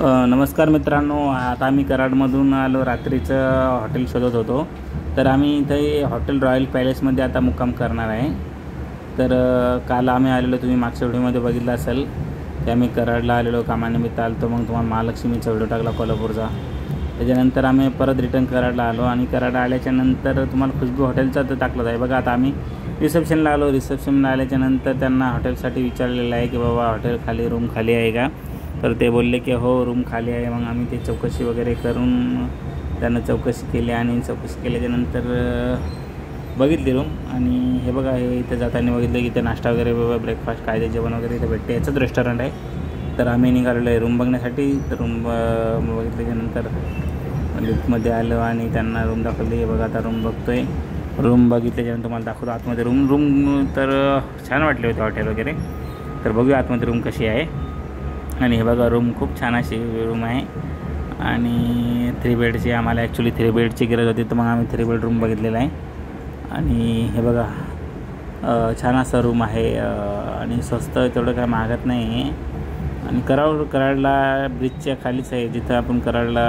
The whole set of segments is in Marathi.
नमस्कार मित्रांनो, आता आम्ही कराडमधून आलो. रात्रीचं हॉटेल शोधत होतो. तर आम्ही इथे हॉटेल रॉयल पॅलेसमध्ये आता मुक्काम करणार आहे. तर काल आम्ही आलेलो, तुम्ही मागच्या व्हिडिओमध्ये बघितलं असेल की आम्ही कराडला आलेलो, कामानिमित्त आलो. मग तुम्हाला महालक्ष्मीचा व्हिडिओ टाकला कोल्हापूरचा. त्याच्यानंतर आम्ही परत रिटर्न कराडला आलो आणि कराडला आल्याच्यानंतर तुम्हाला खुशबू हॉटेलचा तर टाकलं आहे बघा. आता आम्ही रिसेप्शनला आलो. रिसेप्शनला आल्याच्यानंतर त्यांना हॉटेलसाठी विचारलेलं आहे की बाबा हॉटेल खाली, रूम खाली आहे का. तर ते बोलले की हो, रूम खाली आहे. मग आम्ही ते चौकशी वगैरे करून त्यांना चौकशी केली आणि चौकशी केल्याच्यानंतर बघितली रूम. आणि हे बघा, हे इथं जाताना बघितलं की इथे नाश्ता वगैरे, ब्रेकफास्ट, काय जेवण वगैरे इथे भेटते. याचंच रेस्टॉरंट आहे. तर आम्ही निघालेलो आहे रूम बघण्यासाठी. तर रूम बघितल्याच्यानंतर लिफ्टमध्ये आलो आणि त्यांना रूम दाखवली. हे बघा, आता रूम बघतो आहे. रूम बघितल्याच्यानंतर तुम्हाला दाखवतो आतमध्ये रूम तर छान वाटले होते हॉटेल वगैरे. तर बघूया आतमध्ये रूम कशी आहे. आणि हे बघा, रूम खूप छान अशी रूम आहे. आणि 3 बेडची आम्हाला ॲक्च्युली 3 बेडची गरज होती, तर मग आम्ही 3 बेड रूम बघितलेला आहे. आणि हे बघा, छान असा रूम आहे आणि स्वस्त, तेवढं काय महागत नाही आहे. आणि कराडला ब्रिजच्या खालीच आहे, जिथं आपण कराडला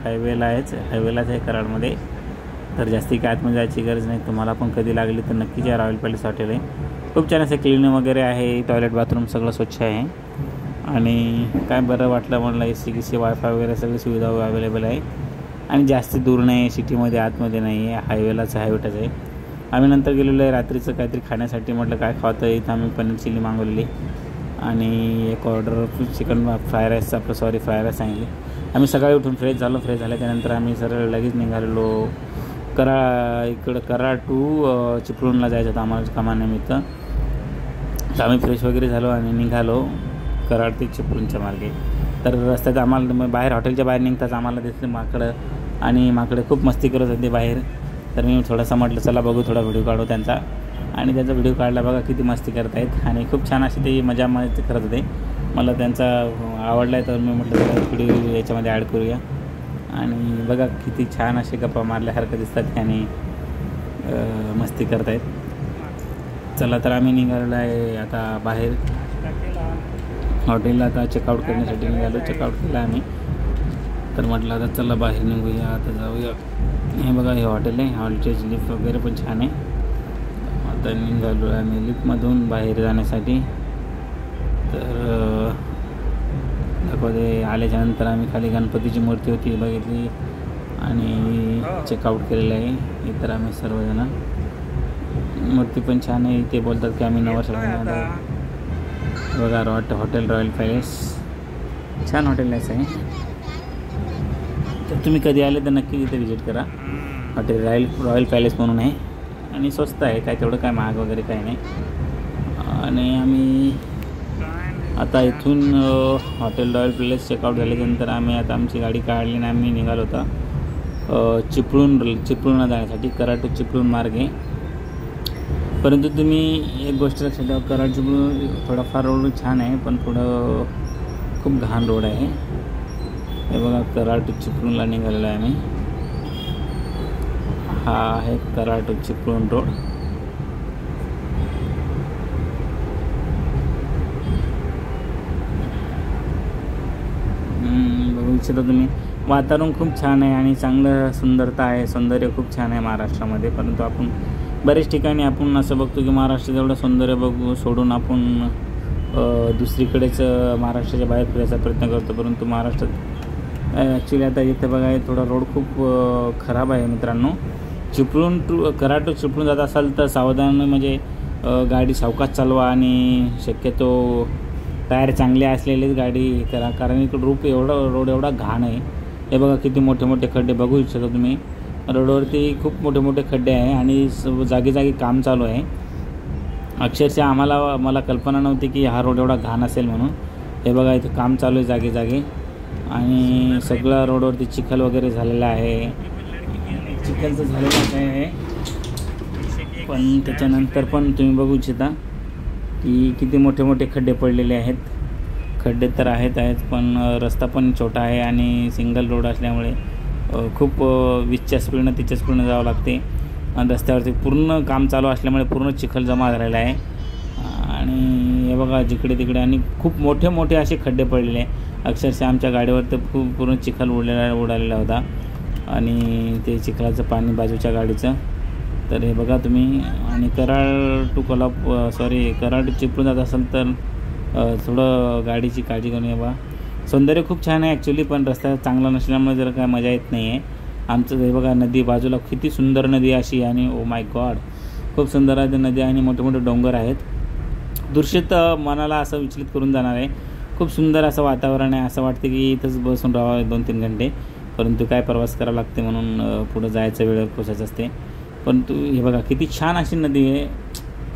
हायवेलाच आहे कराडमध्ये. तर जास्ती काय आतमध्ये जायची गरज नाही. तुम्हाला पण कधी लागली तर नक्कीच या रॉयल पॅलेस हॉटेल आहे. खूप छान असं क्लीन वगैरे आहे. टॉयलेट बाथरूम सगळं स्वच्छ आहे. आणि काय बरं वाटलं म्हणलं, AC वायफाय वगैरे सगळी सुविधा अवेलेबल आहे. आणि जास्त दूर नाही, सिटीमध्ये आतमध्ये नाही आहे, हायवेलाच आहे. आम्ही नंतर गेलेलो आहे रात्रीचं काहीतरी खाण्यासाठी. म्हटलं काय खावतं, इथं आम्ही पनीर चिली मागवलेली आणि एक ऑर्डर चिकन फ्राय राईस सांगितली. आम्ही सकाळी उठून फ्रेश झालो. फ्रेश झाल्याच्यानंतर आम्ही सरळ लगेच निघालेलो कराड टू चिपळूणला जायचं होतं आम्हाला कामानिमित्त. तर आम्ही फ्रेश वगैरे झालो आणि निघालो कराड ते चिपळूणच्या मार्गे. तर रस्त्यात आम्हाला बाहेर, हॉटेलच्या बाहेर निघताच आम्हाला दिसले माकडं खूप मस्ती करत होते बाहेर. तर मी थोडासा म्हटलं चला बघू, थोडा व्हिडिओ काढू त्यांचा. आणि त्यांचा व्हिडिओ काढला, बघा किती मस्ती करत आहेत. आणि खूप छान अशी ते मजा करत होते. मला त्यांचा आवडला आहे, तर मी म्हटलं चला व्हिडिओ याच्यामध्ये ॲड करूया. आणि बघा किती छान असे गप्पा मारल्यासारखं दिसतात आणि मस्ती करत आहेत. चला, तर आम्ही निघालेलो आहे आता बाहेर हॉटेलला. आता चेकआउट करण्यासाठी निघालो. चेकआउट केलं आम्ही. तर म्हटलं आता चला बाहेर निघूया, आता जाऊया. हे बघा, हे हॉटेल आहे. हॉटेलची लिफ्ट वगैरे पण छान आहे. आता निघालो आहे आम्ही लिफ्टमधून बाहेर जाण्यासाठी. तर दाखवते. आल्याच्यानंतर आम्ही खाली गणपतीची मूर्ती होती बघितली आणि चेकआउट केलेलं आहे. इतर आम्ही सर्वजण, मूर्ती पण छान आहे. ते बोलतात की आम्ही नवरसाला आलो. बघा, हॉटेल रॉयल पॅलेस छान हॉटेल आहे. तर तुम्ही कधी आले तर नक्की इथे व्हिजिट करा. हॉटेल रॉयल पॅलेस म्हणून आहे आणि स्वस्त आहे, काय तेवढं काय महाग वगैरे काही नाही. आणि आम्ही आता इथून हॉटेल रॉयल पॅलेस चेकआउट झाल्यानंतर आम्ही आमची गाडी काढली आणि आम्ही निघालो होता चिपळूणला जाण्यासाठी. कराड टू चिपळूण मार्ग आहे. परंतु तुम्ही एक गोष्ट लक्षात ठेवा, कराड चिपळूण थोडाफार रोड छान आहे, पण थोडं खूप घाण रोड आहे. हे बघा, कराड टू चिपळूणला निघालेलो आहे आम्ही. हा आहे कराड टू चिपळूण रोड. बघू इच्छिता तुम्ही. वातावरण खूप छान आहे आणि चांगलं सौंदर्य खूप छान आहे महाराष्ट्रामध्ये. परंतु आपण बरेच ठिकाणी आपण असं बघतो की महाराष्ट्रात एवढं सौंदर्य सोडून आपण दुसरीकडेच महाराष्ट्राच्या बाहेर फिरायचा प्रयत्न करतो. परंतु महाराष्ट्रात ॲक्च्युली आता इथे बघा, थोडा रोड खूप खराब आहे मित्रांनो. कराड टू चिपळूण जात असाल तर सावधान, म्हणजे गाडी सावकाश चालवा आणि शक्यतो टायर चांगले असलेलीच गाडी करा, कारण इकडं रोड एवढा घाण आहे. हे बघा किती मोठे मोठे खड्डे बघू इच्छिता तुम्ही. रोडवरती खूप मोठे खड्डे आहे आणि जागी काम चालू आहे. अक्षरशः मला कल्पना नव्हती की हा रोड एवढा घाण असेल म्हणून. हे बघा, इथं काम चालू आहे जागी आणि सगळं रोडवरती चिखल वगैरे झालेला आहे. चिखलचं झालेलं आहे, पण त्याच्यानंतर पण तुम्ही बघू इच्छिता की किती मोठे खड्डे पडलेले आहेत. खड्डे तर आहेत पण रस्ता पण छोटा आहे आणि सिंगल रोड असल्यामुळे खूप 20च्या स्पीडनं जावं लागते. आणि रस्त्यावरती पूर्ण काम चालू असल्यामुळे पूर्ण चिखल जमा झालेला आहे. आणि हे बघा जिकडे तिकडे आणि खूप मोठे असे खड्डे पडलेले आहे. अक्षरशः आमच्या गाडीवर तर खूप पूर्ण चिखल उडालेला होता आणि ते चिखलाचं पाणी बाजूच्या गाडीचं. तर हे बघा तुम्ही. आणि कराड टू कराड चिपळूण जात असेल तर थोडं गाडीची काळजी करून या बा. सौंदर्य खूप छान आहे ॲक्च्युली, पण रस्ता चांगला नसल्यामुळे जरा काय मजा येत नाही आहे. आमचं हे बघा नदी बाजूला किती सुंदर नदी अशी, आणि ओ माय गॉड खूप सुंदर आहे नदी आणि मोठे मोठे डोंगर आहेत. दृश्य तर मनाला असं विचलित करून जाणार आहे. खूप सुंदर असं वातावरण आहे. असं वाटतं की इथंच बसून राहावं 2-3 घंटे, परंतु काय प्रवास करावा लागते म्हणून पुढं जायचं वेळेवर पोचायचं असते. परंतु हे बघा किती छान अशी नदी आहे.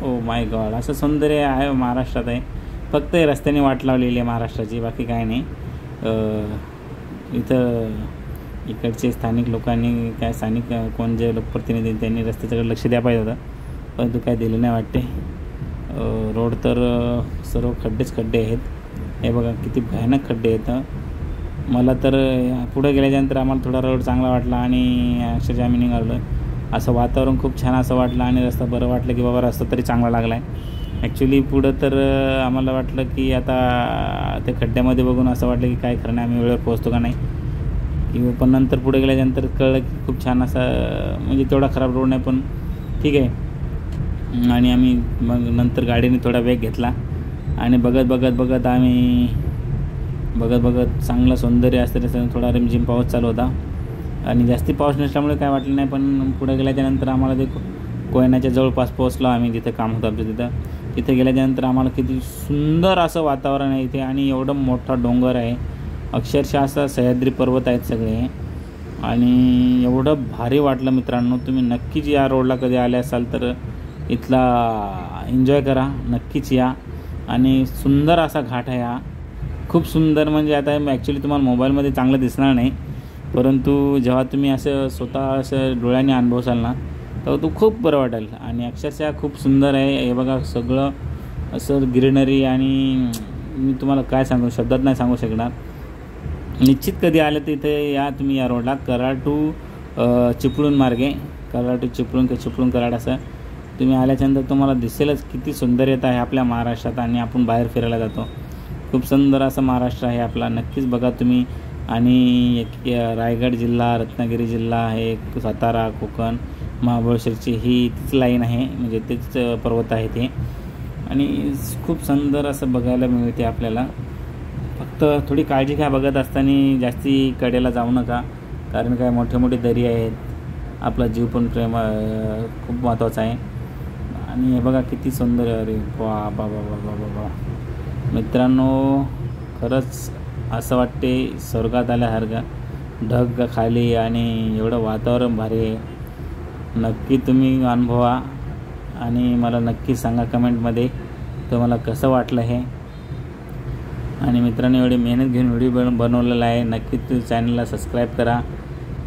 ओ माय गॉड असं सौंदर्य आहे महाराष्ट्रात आहे. फक्त रस्त्याने वाट लावलेली आहे महाराष्ट्राची, बाकी काय नाही. इथं इकडचे स्थानिक लोकांनी स्थानिक कोण जे लोकप्रतिनिधी त्यांनी रस्त्याच्याकडे लक्ष द्या पाहिजे होतं, परंतु काय दिलं नाही वाटते. रोड तर सर्व खड्डे आहेत. हे बघा किती भयानक खड्डे आहेत. मला तर पुढे गेल्याच्यानंतर आम्हाला थोडा रोड चांगला वाटला आणि अक्षरशः आम्ही निघालो. असं वातावरण खूप छान असं वाटलं आणि रस्ता बरं वाटलं की बाबा रस्ता तरी चांगला लागला आहे. ॲक्च्युली पुढं तर आम्हाला वाटलं की आता त्या खड्ड्यामध्ये बघून असं वाटलं की काय खरं नाही, आम्ही वेळेवर पोहोचतो का नाही. किंवा पण नंतर पुढे गेल्यानंतर कळलं की खूप छान असा, म्हणजे तेवढा खराब रोड नाही पण ठीक आहे. आणि आम्ही मग नंतर गाडीने थोडा वेग घेतला आणि बघत आम्ही चांगलं सौंदर्य असतं. थोडा रिमझिम पाऊस चालू होता आणि जास्ती पाऊस नसल्यामुळे काय वाटलं नाही. पण पुढे गेल्याच्यानंतर आम्हाला ते कोयनाच्या जवळपास पोहोचलो आम्ही, जिथे काम होतं आमचं तिथे गेल्याच्यानंतर आम्हाला किती सुंदर असं वातावरण आहे इथे आणि एवढं मोठा डोंगर आहे. अक्षरशः असं सह्याद्री पर्वत आहेत सगळे आणि एवढं भारी वाटलं. मित्रांनो तुम्ही नक्कीच या रोडला कधी आले असाल तर इथला एन्जॉय करा, नक्कीच या. आणि सुंदर असा घाट आहे हा, खूप सुंदर. म्हणजे आता ॲक्च्युली तुम्हाला मोबाईलमध्ये चांगलं दिसणार नाही, परंतु जेव्हा तुम्ही असं स्वतः असं डोळ्याने अनुभवसाल ना तर तो खूप बरं वाटेल. आणि अक्षरशः खूप सुंदर आहे. हे बघा सगळं असं ग्रीनरी आणि मी तुम्हाला काय सांगू, शब्दात नाही सांगू शकणार. निश्चित कधी आलं तर इथे या तुम्ही या रोडला, कराड टू चिपळूण मार्गे, कराड टू चिपळूण किंवा चिपळूण कराड असं तुम्ही आल्याच्यानंतर तुम्हाला दिसेलच किती सुंदरता आहे आपल्या महाराष्ट्रात. आणि आपण बाहेर फिरायला जातो, खूप सुंदर असं महाराष्ट्र आहे आपला. नक्कीच बघा तुम्ही. आणि रायगड जिल्हा, रत्नागिरी जिल्हा आहे, सातारा, कोकण, महाबळेश्वरची ही तीच लाईन आहे, म्हणजे तेच पर्वत आहे ते. आणि खूप सुंदर असं बघायला मिळते आपल्याला. फक्त थोडी काळजी घ्या बघत असताना, जास्ती कडेला जाऊ नका, कारण काय मोठे दरी आहेत. आपला जीव पण खूप महत्त्वाचा आहे. आणि हे बघा किती सुंदर. अरे वा बा बा बा बा बा मित्रांनो, खरंच असं वाटते स्वर्गात आल्यासारखं. ढग खाली आणि एवढं वातावरण भारी आहे. नक्की तुम्ही अनुभवा आणि मला नक्की सांगा कमेंटमध्ये तुम्हाला कसं वाटलं हे. आणि मित्रांनो एवढी मेहनत घेऊन व्हिडिओ बनवलेला आहे. नक्की चॅनलला सबस्क्राईब करा,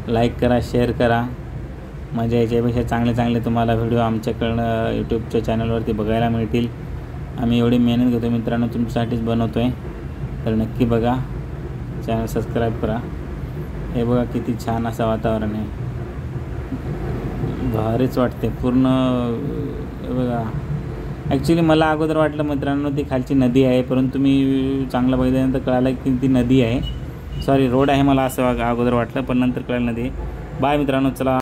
लाईक करा, शेअर करा. म्हणजे याच्यापेक्षा चांगले तुम्हाला व्हिडिओ आमच्याकडनं यूट्यूबच्या चॅनलवरती बघायला मिळतील. आम्ही एवढी मेहनत घेतो मित्रांनो, तुमच्यासाठीच बनवतो आहे. तर नक्की बघा, चॅनल सबस्क्राईब करा. हे बघा किती छान असं वातावरण आहे, भारीच वाटते पूर्ण. हे बघा ॲक्च्युली मला अगोदर वाटलं मित्रांनो ती खालची नदी आहे, परंतु मी चांगलं बघितल्यानंतर कळालं की ती नदी आहे, रोड आहे. मला असं अगोदर वाटलं, पण नंतर कळालं नदी आहे. बाय मित्रांनो, चला.